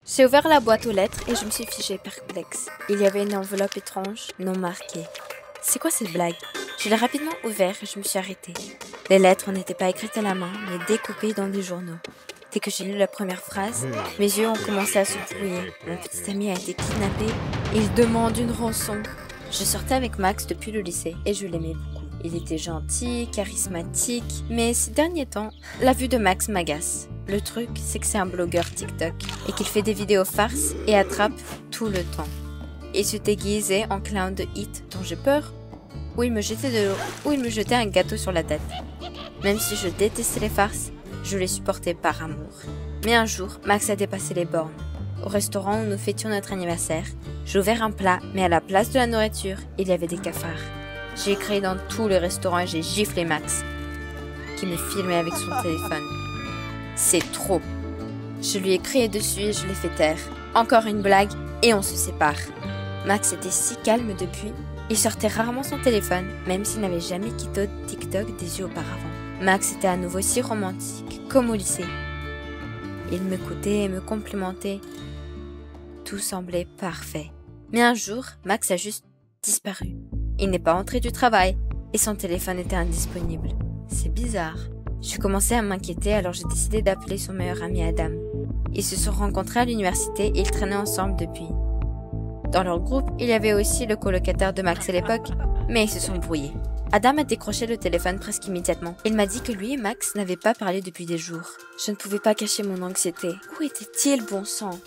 J'ai ouvert la boîte aux lettres et je me suis figée perplexe. Il y avait une enveloppe étrange, non marquée. C'est quoi cette blague? Je l'ai rapidement ouvert et je me suis arrêtée. Les lettres n'étaient pas écrites à la main, mais découpées dans des journaux. Dès que j'ai lu la première phrase, mes yeux ont commencé à se brouiller. Mon petit ami a été kidnappé et il demande une rançon. Je sortais avec Max depuis le lycée et je l'aimais beaucoup. Il était gentil, charismatique, mais ces derniers temps, la vue de Max m'agace. Le truc, c'est que c'est un blogueur TikTok et qu'il fait des vidéos farces et attrape tout le temps. Il se déguisait en clown de hit dont j'ai peur, ou il me jetait de l'eau, ou il me jetait un gâteau sur la tête. Même si je détestais les farces, je les supportais par amour. Mais un jour, Max a dépassé les bornes. Au restaurant où nous fêtions notre anniversaire, j'ai ouvert un plat, mais à la place de la nourriture, il y avait des cafards. J'ai crié dans tout le restaurant et j'ai giflé Max, qui me filmait avec son téléphone. C'est trop. Je lui ai crié dessus et je l'ai fait taire. Encore une blague et on se sépare. Max était si calme depuis. Il sortait rarement son téléphone, même s'il n'avait jamais quitté TikTok des yeux auparavant. Max était à nouveau si romantique, comme au lycée. Il m'écoutait et me complimentait. Tout semblait parfait. Mais un jour, Max a juste disparu. Il n'est pas entré du travail et son téléphone était indisponible. C'est bizarre. Je commençais à m'inquiéter, alors j'ai décidé d'appeler son meilleur ami Adam. Ils se sont rencontrés à l'université et ils traînaient ensemble depuis. Dans leur groupe, il y avait aussi le colocataire de Max à l'époque, mais ils se sont brouillés. Adam a décroché le téléphone presque immédiatement. Il m'a dit que lui et Max n'avaient pas parlé depuis des jours. Je ne pouvais pas cacher mon anxiété. Où était-il, bon sang?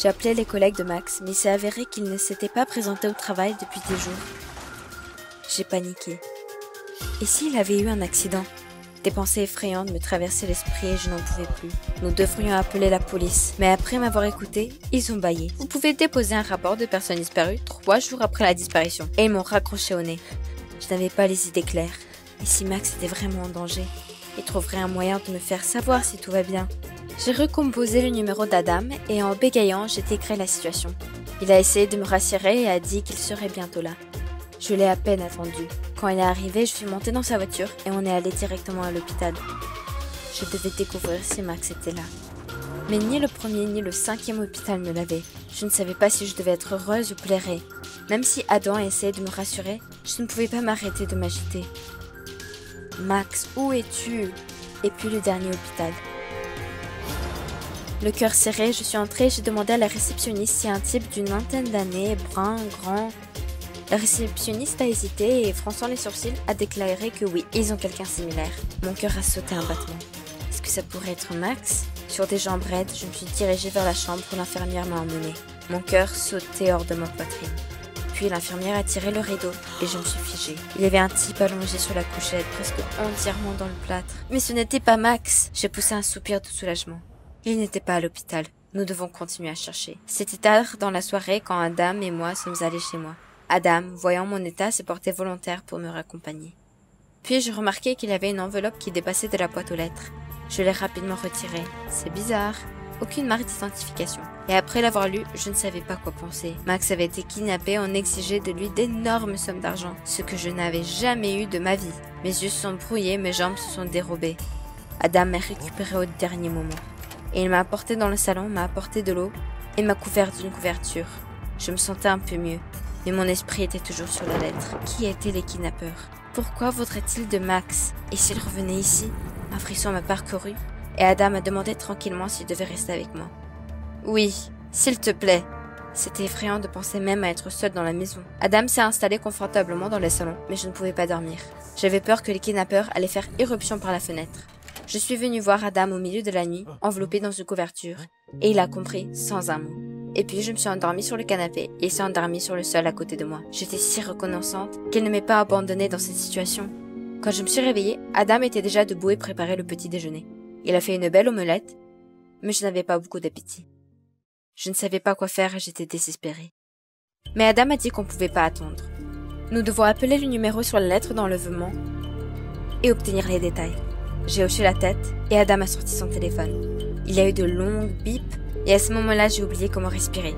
J'ai appelé les collègues de Max, mais il s'est avéré qu'il ne s'était pas présenté au travail depuis des jours. J'ai paniqué. Et s'il avait eu un accident? Des pensées effrayantes me traversaient l'esprit et je n'en pouvais plus. Nous devrions appeler la police. Mais après m'avoir écouté, ils ont bâillé. Vous pouvez déposer un rapport de personne disparue 3 jours après la disparition. Et ils m'ont raccroché au nez. Je n'avais pas les idées claires. Et si Max était vraiment en danger, il trouverait un moyen de me faire savoir si tout va bien. J'ai recomposé le numéro d'Adam et en bégayant, j'ai décrit la situation. Il a essayé de me rassurer et a dit qu'il serait bientôt là. Je l'ai à peine attendu. Quand il est arrivé, je suis montée dans sa voiture et on est allé directement à l'hôpital. Je devais découvrir si Max était là. Mais ni le premier ni le 5e hôpital ne l'avaient. Je ne savais pas si je devais être heureuse ou pleurer. Même si Adam essayait de me rassurer, je ne pouvais pas m'arrêter de m'agiter. Max, où es-tu? Et puis le dernier hôpital. Le cœur serré, je suis entrée et j'ai demandé à la réceptionniste si un type d'une vingtaine d'années, brun, grand... La réceptionniste a hésité et, fronçant les sourcils, a déclaré que oui, ils ont quelqu'un similaire. Mon cœur a sauté un battement. Est-ce que ça pourrait être Max? Sur des jambes raides, je me suis dirigée vers la chambre où l'infirmière m'a emmenée. Mon cœur sautait hors de ma poitrine. Puis l'infirmière a tiré le rideau et je me suis figée. Il y avait un type allongé sur la couchette, presque entièrement dans le plâtre. Mais ce n'était pas Max. J'ai poussé un soupir de soulagement. Il n'était pas à l'hôpital. Nous devons continuer à chercher. C'était tard dans la soirée quand Adam et moi sommes allés chez moi. Adam, voyant mon état, s'est porté volontaire pour me raccompagner. Puis j'ai remarqué qu'il y avait une enveloppe qui dépassait de la boîte aux lettres. Je l'ai rapidement retirée. C'est bizarre. Aucune marque d'identification. Et après l'avoir lu, je ne savais pas quoi penser. Max avait été kidnappé, on exigeait de lui d'énormes sommes d'argent, ce que je n'avais jamais eu de ma vie. Mes yeux se sont brouillés, mes jambes se sont dérobées. Adam m'a récupéré au dernier moment. Et il m'a apporté dans le salon, m'a apporté de l'eau et m'a couvert d'une couverture. Je me sentais un peu mieux. Mais mon esprit était toujours sur la lettre. Qui étaient les kidnappeurs? Pourquoi voudraient-ils de Max? Et s'il revenait ici? Un frisson m'a parcouru et Adam m'a demandé tranquillement s'il devait rester avec moi. Oui, s'il te plaît. C'était effrayant de penser même à être seule dans la maison. Adam s'est installé confortablement dans le salon, mais je ne pouvais pas dormir. J'avais peur que les kidnappeurs allaient faire irruption par la fenêtre. Je suis venue voir Adam au milieu de la nuit, enveloppé dans une couverture, et il a compris sans un mot. Et puis je me suis endormie sur le canapé et il s'est endormi sur le sol à côté de moi. J'étais si reconnaissante qu'elle ne m'ait pas abandonnée dans cette situation. Quand je me suis réveillée, Adam était déjà debout et préparait le petit déjeuner. Il a fait une belle omelette, mais je n'avais pas beaucoup d'appétit. Je ne savais pas quoi faire et j'étais désespérée. Mais Adam a dit qu'on ne pouvait pas attendre. Nous devons appeler le numéro sur la lettre d'enlèvement et obtenir les détails. J'ai hoché la tête et Adam a sorti son téléphone. Il y a eu de longues bips et à ce moment-là, j'ai oublié comment respirer.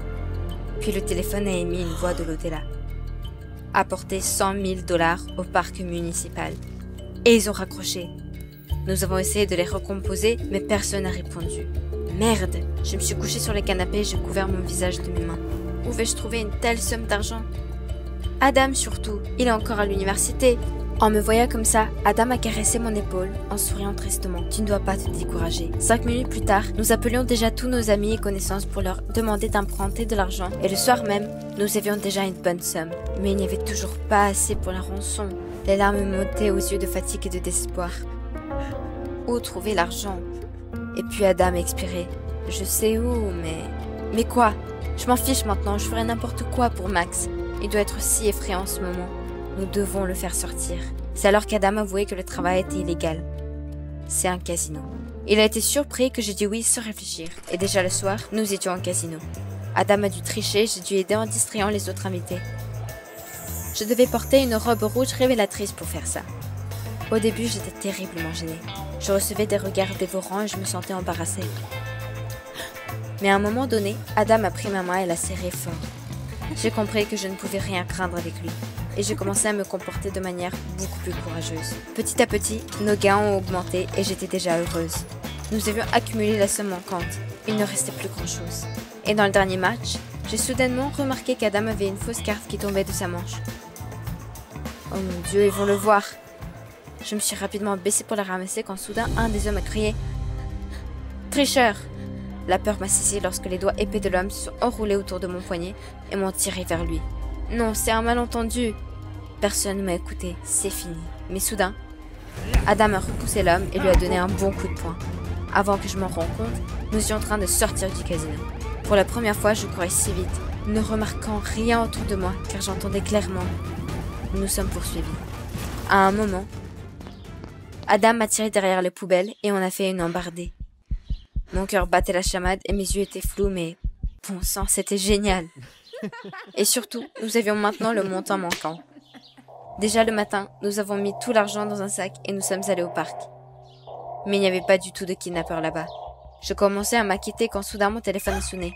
Puis le téléphone a émis une voix de l'au-delà. Apporter 100 000 $ au parc municipal. Et ils ont raccroché. Nous avons essayé de les recomposer, mais personne n'a répondu. Merde! Je me suis couchée sur le canapé et j'ai couvert mon visage de mes mains. Où vais-je trouver une telle somme d'argent? Adam surtout, il est encore à l'université. En me voyant comme ça, Adam a caressé mon épaule en souriant tristement. Tu ne dois pas te décourager. 5 minutes plus tard, nous appelions déjà tous nos amis et connaissances pour leur demander d'emprunter de l'argent. Et le soir même, nous avions déjà une bonne somme. Mais il n'y avait toujours pas assez pour la rançon. Les larmes me montaient aux yeux de fatigue et de désespoir. Où trouver l'argent? Et puis Adam expirait. Je sais où, mais quoi? Je m'en fiche maintenant, je ferai n'importe quoi pour Max. Il doit être si effrayant en ce moment. Nous devons le faire sortir. C'est alors qu'Adam avouait que le travail était illégal. C'est un casino. Il a été surpris que j'ai dit oui sans réfléchir. Et déjà le soir, nous étions au casino. Adam a dû tricher, j'ai dû aider en distrayant les autres invités. Je devais porter une robe rouge révélatrice pour faire ça. Au début, j'étais terriblement gênée. Je recevais des regards dévorants et je me sentais embarrassée. Mais à un moment donné, Adam a pris ma main et l'a serrée fort. J'ai compris que je ne pouvais rien craindre avec lui. Et j'ai commencé à me comporter de manière beaucoup plus courageuse. Petit à petit, nos gains ont augmenté et j'étais déjà heureuse. Nous avions accumulé la somme manquante. Il ne restait plus grand-chose. Et dans le dernier match, j'ai soudainement remarqué qu'Adam avait une fausse carte qui tombait de sa manche. Oh mon Dieu, ils vont le voir. Je me suis rapidement baissée pour la ramasser quand soudain un des hommes a crié « Tricheur !» La peur m'a saisi lorsque les doigts épais de l'homme se sont enroulés autour de mon poignet et m'ont tiré vers lui. Non, c'est un malentendu. Personne ne m'a écouté, c'est fini. Mais soudain, Adam a repoussé l'homme et lui a donné un bon coup de poing. Avant que je m'en rende compte, nous étions en train de sortir du casino. Pour la première fois, je courais si vite, ne remarquant rien autour de moi, car j'entendais clairement. Nous sommes poursuivis. À un moment, Adam m'a tiré derrière les poubelles et on a fait une embardée. Mon cœur battait la chamade et mes yeux étaient flous, mais bon sang, c'était génial. Et surtout, nous avions maintenant le montant manquant. Déjà le matin, nous avons mis tout l'argent dans un sac et nous sommes allés au parc. Mais il n'y avait pas du tout de kidnappeurs là-bas. Je commençais à m'inquiéter quand soudain mon téléphone a sonné.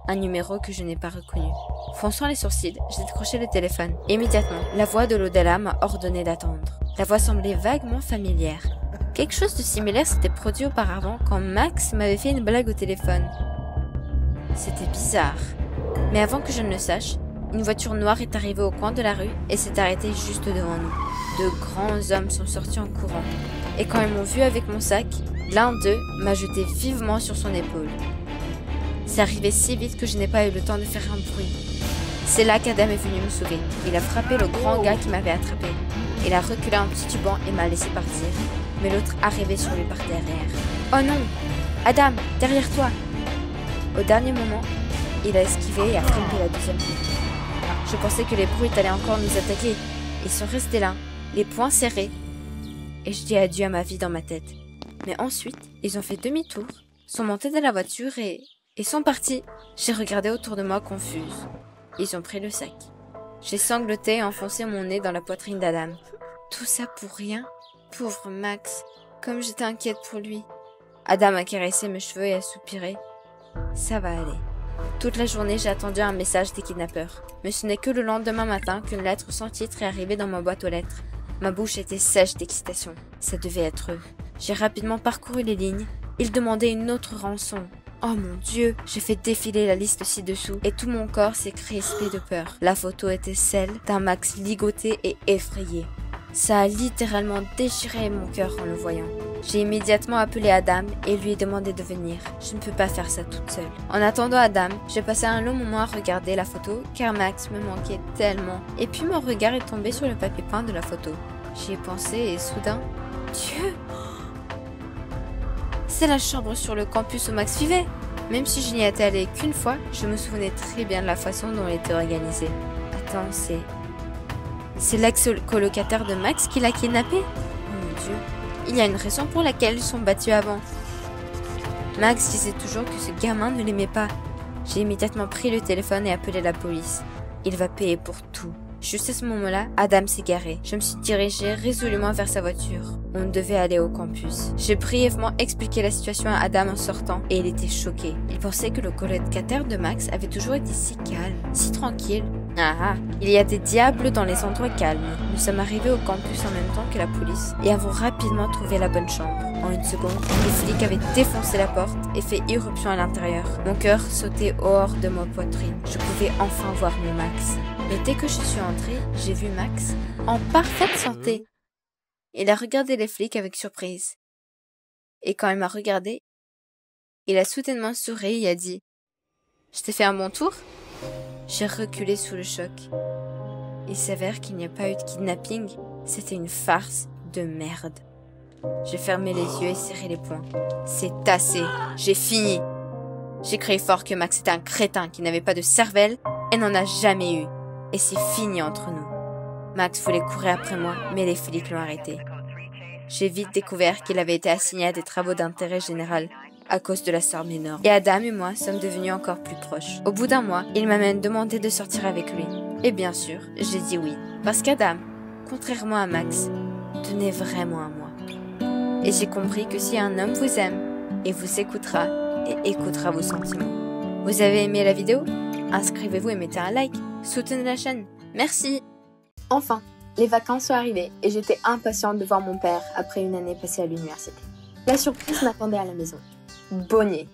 Un numéro que je n'ai pas reconnu. Fronçant les sourcils, j'ai décroché le téléphone. Immédiatement, la voix de l'au-delà m'a ordonné d'attendre. La voix semblait vaguement familière. Quelque chose de similaire s'était produit auparavant quand Max m'avait fait une blague au téléphone. C'était bizarre. Mais avant que je ne le sache, une voiture noire est arrivée au coin de la rue et s'est arrêtée juste devant nous. De grands hommes sont sortis en courant. Et quand ils m'ont vu avec mon sac, l'un d'eux m'a jeté vivement sur son épaule. C'est arrivé si vite que je n'ai pas eu le temps de faire un bruit. C'est là qu'Adam est venu me sauver. Il a frappé le grand gars qui m'avait attrapé. Il a reculé un petit tubant et m'a laissé partir. Mais l'autre arrivait sur lui par derrière. Oh non! Adam, derrière toi! Au dernier moment, il a esquivé et a frappé la deuxième fois. Je pensais que les brutes allaient encore nous attaquer. Ils sont restés là, les poings serrés. Et je dis adieu à ma vie dans ma tête. Mais ensuite, ils ont fait demi-tour, sont montés dans la voiture et sont partis. J'ai regardé autour de moi confuse. Ils ont pris le sac. J'ai sangloté et enfoncé mon nez dans la poitrine d'Adam. Tout ça pour rien? Pauvre Max, comme j'étais inquiète pour lui. Adam a caressé mes cheveux et a soupiré. Ça va aller. Toute la journée, j'ai attendu un message des kidnappeurs. Mais ce n'est que le lendemain matin qu'une lettre sans titre est arrivée dans ma boîte aux lettres. Ma bouche était sèche d'excitation. Ça devait être eux. J'ai rapidement parcouru les lignes. Ils demandaient une autre rançon. Oh mon Dieu, j'ai fait défiler la liste ci-dessous et tout mon corps s'est crispé de peur. La photo était celle d'un Max ligoté et effrayé. Ça a littéralement déchiré mon cœur en le voyant. J'ai immédiatement appelé Adam et lui ai demandé de venir. Je ne peux pas faire ça toute seule. En attendant Adam, j'ai passé un long moment à regarder la photo car Max me manquait tellement. Et puis mon regard est tombé sur le papier peint de la photo. J'y ai pensé et soudain... Dieu! C'est la chambre sur le campus où Max vivait. Même si je n'y étais allée qu'une fois, je me souvenais très bien de la façon dont elle était organisée. Attends, c'est l'ex-colocataire de Max qui l'a kidnappé? Oh mon Dieu, il y a une raison pour laquelle ils sont battus avant. Max disait toujours que ce gamin ne l'aimait pas. J'ai immédiatement pris le téléphone et appelé la police. Il va payer pour tout. Juste à ce moment-là, Adam s'est garé. Je me suis dirigée résolument vers sa voiture. On devait aller au campus. J'ai brièvement expliqué la situation à Adam en sortant et il était choqué. Il pensait que le colocataire de Max avait toujours été si calme, si tranquille. Il y a des diables dans les endroits calmes. Nous sommes arrivés au campus en même temps que la police et avons rapidement trouvé la bonne chambre. En une seconde, les flics avaient défoncé la porte et fait irruption à l'intérieur. Mon cœur sautait hors de ma poitrine. Je pouvais enfin voir mon Max. Mais dès que je suis entrée, j'ai vu Max en parfaite santé. Il a regardé les flics avec surprise. Et quand il m'a regardé, il a soudainement souri et a dit « Je t'ai fait un bon tour ?» J'ai reculé sous le choc. Il s'avère qu'il n'y a pas eu de kidnapping. C'était une farce de merde. J'ai fermé les yeux et serré les poings. C'est assez. J'ai fini. J'ai crié fort que Max était un crétin qui n'avait pas de cervelle et n'en a jamais eu. Et c'est fini entre nous. Max voulait courir après moi, mais les flics l'ont arrêté. J'ai vite découvert qu'il avait été assigné à des travaux d'intérêt général à cause de la sœur Ménor. Et Adam et moi sommes devenus encore plus proches. Au bout d'un mois, il m'a même demandé de sortir avec lui. Et bien sûr, j'ai dit oui. Parce qu'Adam, contrairement à Max, tenait vraiment à moi. Et j'ai compris que si un homme vous aime, il vous écoutera et écoutera vos sentiments. Vous avez aimé la vidéo? Inscrivez-vous et mettez un like. Soutenez la chaîne. Merci. Enfin, les vacances sont arrivées et j'étais impatiente de voir mon père après une année passée à l'université. La surprise m'attendait à la maison. Bonnier,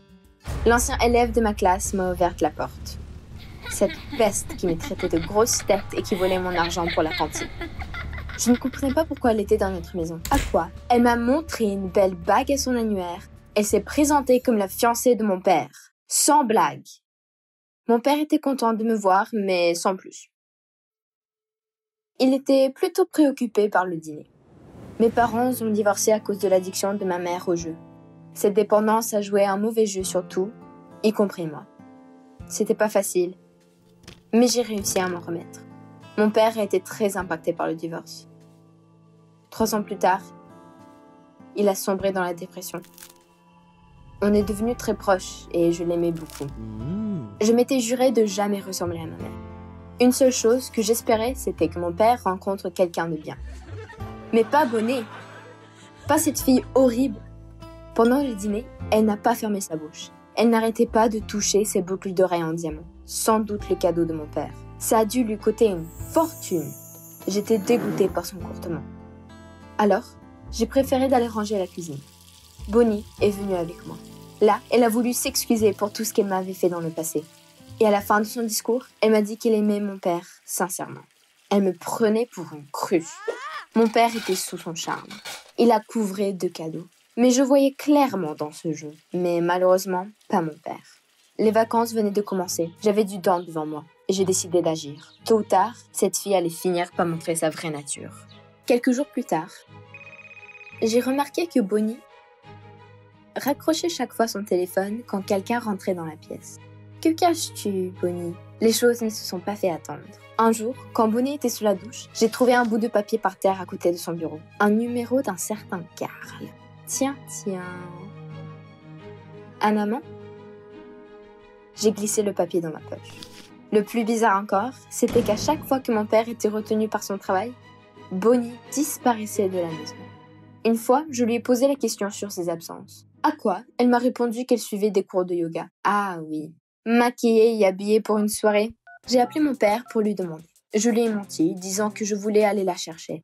l'ancien élève de ma classe, m'a ouvert la porte. Cette peste qui me traitait de grosse tête et qui volait mon argent pour la cantine. Je ne comprenais pas pourquoi elle était dans notre maison. À quoi? Elle m'a montré une belle bague à son annuaire. Elle s'est présentée comme la fiancée de mon père. Sans blague. Mon père était content de me voir, mais sans plus. Il était plutôt préoccupé par le dîner. Mes parents ont divorcé à cause de l'addiction de ma mère au jeu. Cette dépendance a joué un mauvais jeu sur tout, y compris moi. C'était pas facile, mais j'ai réussi à m'en remettre. Mon père a été très impacté par le divorce. 3 ans plus tard, il a sombré dans la dépression. On est devenus très proches et je l'aimais beaucoup. Je m'étais juré de jamais ressembler à ma mère. Une seule chose que j'espérais, c'était que mon père rencontre quelqu'un de bien. Mais pas Bonnet. Pas cette fille horrible. Pendant le dîner, elle n'a pas fermé sa bouche. Elle n'arrêtait pas de toucher ses boucles d'oreilles en diamant. Sans doute le cadeau de mon père. Ça a dû lui coûter une fortune. J'étais dégoûtée par son comportement. Alors, j'ai préféré d'aller ranger la cuisine. Bonnie est venue avec moi. Là, elle a voulu s'excuser pour tout ce qu'elle m'avait fait dans le passé. Et à la fin de son discours, elle m'a dit qu'elle aimait mon père sincèrement. Elle me prenait pour une cruche. Mon père était sous son charme. Il la couvrait de cadeaux. Mais je voyais clairement dans ce jeu. Mais malheureusement, pas mon père. Les vacances venaient de commencer. J'avais du temps devant moi. Et j'ai décidé d'agir. Tôt ou tard, cette fille allait finir par montrer sa vraie nature. Quelques jours plus tard, j'ai remarqué que Bonnie raccrochait chaque fois son téléphone quand quelqu'un rentrait dans la pièce. Que caches-tu, Bonnie? Les choses ne se sont pas fait attendre. Un jour, quand Bonnie était sous la douche, j'ai trouvé un bout de papier par terre à côté de son bureau. Un numéro d'un certain Karl. Tiens. Un amant? J'ai glissé le papier dans ma poche. Le plus bizarre encore, c'était qu'à chaque fois que mon père était retenu par son travail, Bonnie disparaissait de la maison. Une fois, je lui ai posé la question sur ses absences. À quoi? Elle m'a répondu qu'elle suivait des cours de yoga. Ah oui. Maquillée et habillée pour une soirée. J'ai appelé mon père pour lui demander. Je lui ai menti, disant que je voulais aller la chercher.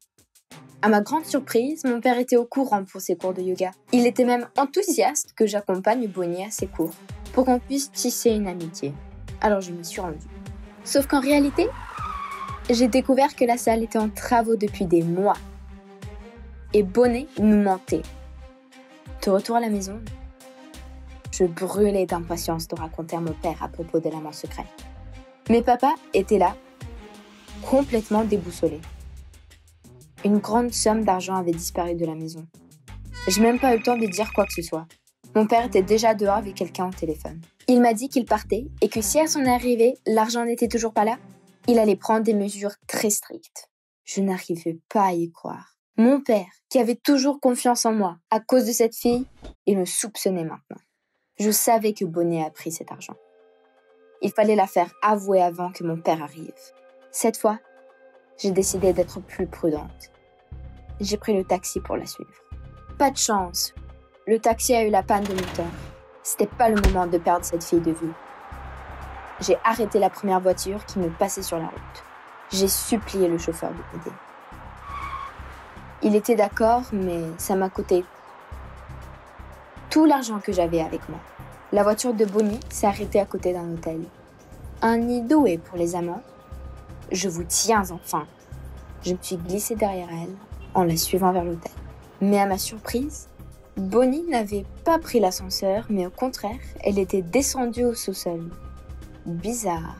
À ma grande surprise, mon père était au courant pour ses cours de yoga. Il était même enthousiaste que j'accompagne Bonnie à ses cours, pour qu'on puisse tisser une amitié. Alors je m'y suis rendue. Sauf qu'en réalité, j'ai découvert que la salle était en travaux depuis des mois. Et Bonnie nous mentait. De retour à la maison, je brûlais d'impatience de raconter à mon père à propos de l'amant secret. Mais papa était là, complètement déboussolé. Une grande somme d'argent avait disparu de la maison. J'ai même pas eu le temps de dire quoi que ce soit. Mon père était déjà dehors avec quelqu'un au téléphone. Il m'a dit qu'il partait et que si à son arrivée, l'argent n'était toujours pas là, il allait prendre des mesures très strictes. Je n'arrivais pas à y croire. Mon père, qui avait toujours confiance en moi à cause de cette fille, il me soupçonnait maintenant. Je savais que Bonnet a pris cet argent. Il fallait la faire avouer avant que mon père arrive. Cette fois, J'ai décidé d'être plus prudente. J'ai pris le taxi pour la suivre. Pas de chance. Le taxi a eu la panne de moteur. C'était pas le moment de perdre cette fille de vue. J'ai arrêté la première voiture qui me passait sur la route. J'ai supplié le chauffeur de m'aider. Il était d'accord, mais ça m'a coûté tout l'argent que j'avais avec moi. La voiture de Bonnie s'est arrêtée à côté d'un hôtel. Un nid doué pour les amants. Je vous tiens enfin. Je me suis glissée derrière elle en la suivant vers l'hôtel. Mais à ma surprise, Bonnie n'avait pas pris l'ascenseur, mais au contraire, elle était descendue au sous-sol. Bizarre.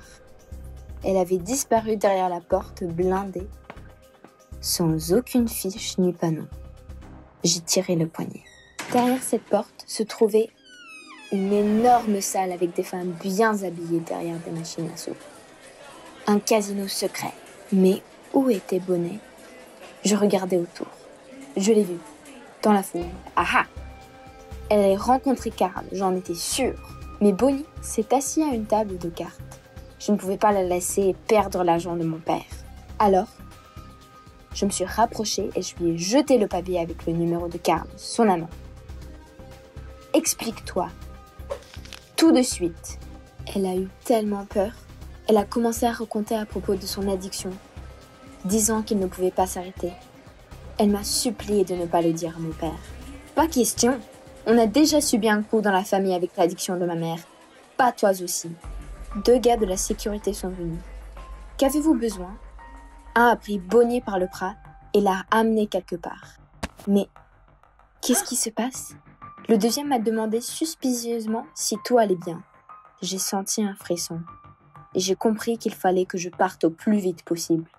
Elle avait disparu derrière la porte blindée, sans aucune fiche ni panneau. J'ai tiré le poignet. Derrière cette porte se trouvait une énorme salle avec des femmes bien habillées derrière des machines à sous. Un casino secret. Mais où était Bonnie? Je regardais autour. Je l'ai vue, dans la foule. Ah! Elle avait rencontré Karl, j'en étais sûre. Mais Bonnie s'est assise à une table de cartes. Je ne pouvais pas la laisser perdre l'argent de mon père. Alors, je me suis rapprochée et je lui ai jeté le papier avec le numéro de Karl, son amant. Explique-toi. Tout de suite. Elle a eu tellement peur. Elle a commencé à raconter à propos de son addiction, disant qu'il ne pouvait pas s'arrêter. Elle m'a supplié de ne pas le dire à mon père. Pas question. On a déjà subi un coup dans la famille avec l'addiction de ma mère. Pas toi aussi. 2 gars de la sécurité sont venus. Qu'avez-vous besoin? Un a pris Bonnie par le bras et l'a amenée quelque part. Mais qu'est-ce qui se passe? Le deuxième m'a demandé suspicieusement si tout allait bien. J'ai senti un frisson et j'ai compris qu'il fallait que je parte au plus vite possible.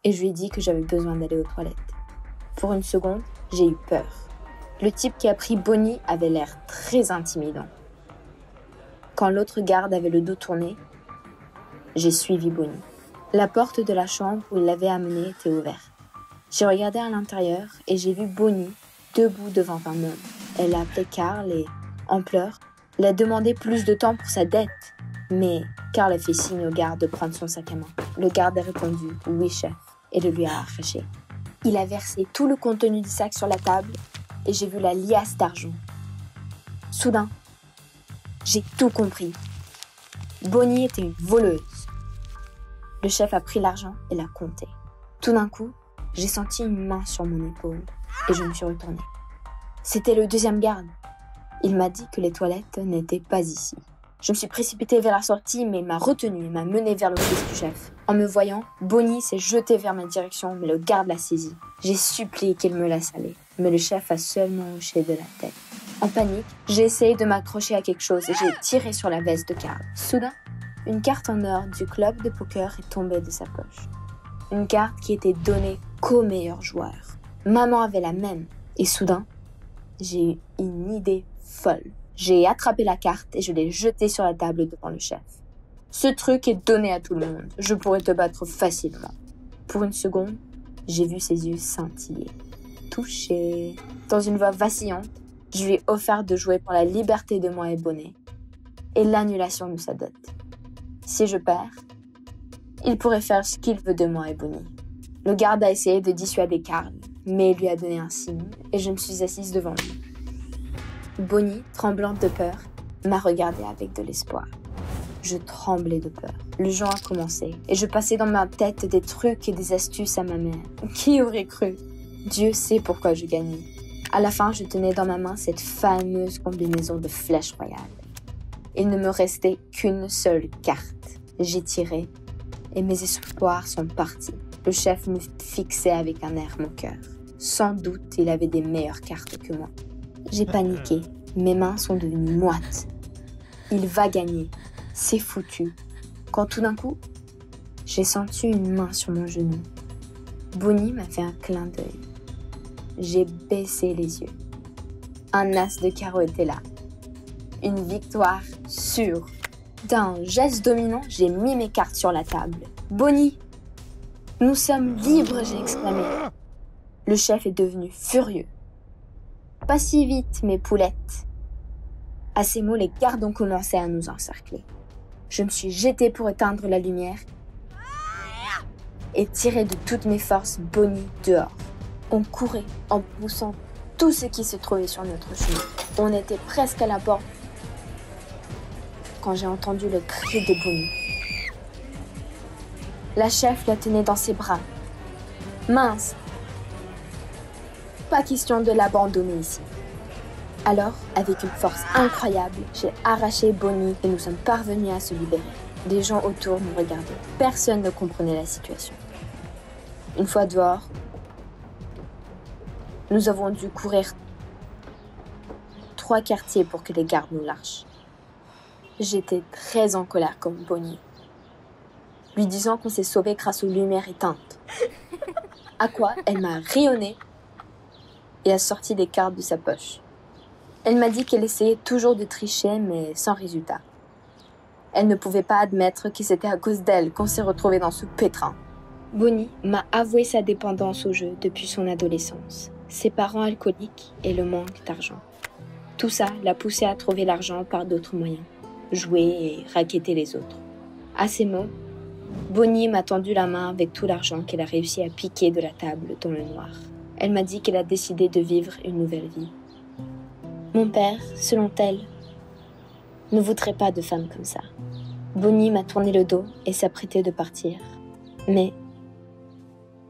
Et je lui ai dit que j'avais besoin d'aller aux toilettes. Pour une seconde, j'ai eu peur. Le type qui a pris Bonnie avait l'air très intimidant. Quand l'autre garde avait le dos tourné, j'ai suivi Bonnie. La porte de la chambre où il l'avait amenée était ouverte. J'ai regardé à l'intérieur et j'ai vu Bonnie debout devant un homme. Elle a appelé Karl et, en pleurs, il a demandé plus de temps pour sa dette. Mais Karl a fait signe au garde de prendre son sac à main. Le garde a répondu « Oui, chef » et le lui a arraché. Il a versé tout le contenu du sac sur la table et j'ai vu la liasse d'argent. Soudain, j'ai tout compris. Bonnie était une voleuse. Le chef a pris l'argent et l'a compté. Tout d'un coup, j'ai senti une main sur mon épaule et je me suis retournée. C'était le deuxième garde. Il m'a dit que les toilettes n'étaient pas ici. Je me suis précipitée vers la sortie, mais il m'a retenue et m'a menée vers l'office du chef. En me voyant, Bonnie s'est jetée vers ma direction, mais le garde l'a saisie. J'ai supplié qu'il me laisse aller, mais le chef a seulement hoché de la tête. En panique, j'ai essayé de m'accrocher à quelque chose et j'ai tiré sur la veste de Karl. Soudain, une carte en or du club de poker est tombée de sa poche. Une carte qui était donnée qu'aux meilleurs joueurs. Maman avait la même. Et soudain, j'ai eu une idée folle. J'ai attrapé la carte et je l'ai jetée sur la table devant le chef. Ce truc est donné à tout le monde. Je pourrais te battre facilement. Pour une seconde, j'ai vu ses yeux scintiller. Touché. Dans une voix vacillante, je lui ai offert de jouer pour la liberté de moi et Bonnie et l'annulation de sa dot. Si je perds, il pourrait faire ce qu'il veut de moi et Bonnie. Le garde a essayé de dissuader Karl, mais il lui a donné un signe et je me suis assise devant lui. Bonnie, tremblante de peur, m'a regardée avec de l'espoir. Je tremblais de peur. Le jeu a commencé et je passais dans ma tête des trucs et des astuces à ma mère. Qui aurait cru? Dieu sait pourquoi je gagnais. À la fin, je tenais dans ma main cette fameuse combinaison de flèches royales. Il ne me restait qu'une seule carte. J'ai tiré et mes espoirs sont partis. Le chef me fixait avec un air moqueur. Sans doute, il avait des meilleures cartes que moi. J'ai paniqué. Mes mains sont devenues moites. Il va gagner. C'est foutu. Quand tout d'un coup, j'ai senti une main sur mon genou. Bonnie m'a fait un clin d'œil. J'ai baissé les yeux. Un as de carreau était là. Une victoire sûre. D'un geste dominant, j'ai mis mes cartes sur la table. Bonnie, nous sommes libres, j'ai exclamé. Le chef est devenu furieux. Pas si vite, mes poulettes. À ces mots, les gardes ont commencé à nous encercler. Je me suis jetée pour éteindre la lumière et tirai de toutes mes forces Bonnie dehors. On courait en poussant tout ce qui se trouvait sur notre chemin. On était presque à la porte quand j'ai entendu le cri de Bonnie. La chef la tenait dans ses bras. Mince! Pas question de l'abandonner ici. Alors, avec une force incroyable, j'ai arraché Bonnie et nous sommes parvenus à se libérer. Des gens autour nous regardaient. Personne ne comprenait la situation. Une fois dehors, nous avons dû courir 3 quartiers pour que les gardes nous lâchent. J'étais très en colère comme Bonnie, lui disant qu'on s'est sauvé grâce aux lumières éteintes. À quoi elle m'a rayonné et a sorti des cartes de sa poche. Elle m'a dit qu'elle essayait toujours de tricher, mais sans résultat. Elle ne pouvait pas admettre que c'était à cause d'elle qu'on s'est retrouvés dans ce pétrin. Bonnie m'a avoué sa dépendance au jeu depuis son adolescence, ses parents alcooliques et le manque d'argent. Tout ça l'a poussée à trouver l'argent par d'autres moyens, jouer et racketter les autres. À ces mots, Bonnie m'a tendu la main avec tout l'argent qu'elle a réussi à piquer de la table dans le noir. Elle m'a dit qu'elle a décidé de vivre une nouvelle vie. Mon père, selon elle, ne voudrait pas de femme comme ça. Bonnie m'a tourné le dos et s'apprêtait de partir. Mais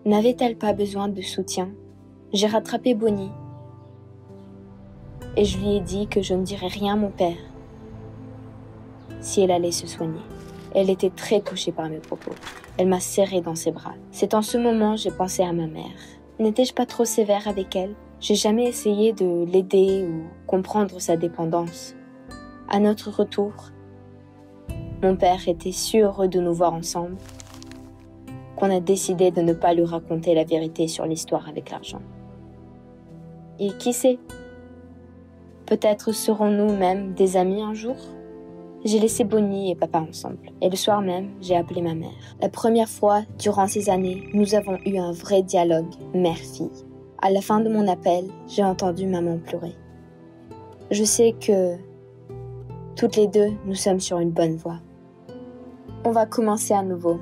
n'avait-elle pas besoin de soutien? J'ai rattrapé Bonnie et je lui ai dit que je ne dirais rien à mon père si elle allait se soigner. Elle était très touchée par mes propos. Elle m'a serrée dans ses bras. C'est en ce moment que j'ai pensé à ma mère. N'étais-je pas trop sévère avec elle? J'ai jamais essayé de l'aider ou comprendre sa dépendance. À notre retour, mon père était si heureux de nous voir ensemble qu'on a décidé de ne pas lui raconter la vérité sur l'histoire avec l'argent. Et qui sait? Peut-être serons-nous même des amis un jour? J'ai laissé Bonnie et papa ensemble. Et le soir même, j'ai appelé ma mère. La première fois, durant ces années, nous avons eu un vrai dialogue mère-fille. À la fin de mon appel, j'ai entendu maman pleurer. Je sais que toutes les deux, nous sommes sur une bonne voie. On va commencer à nouveau.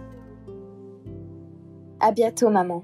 À bientôt, maman.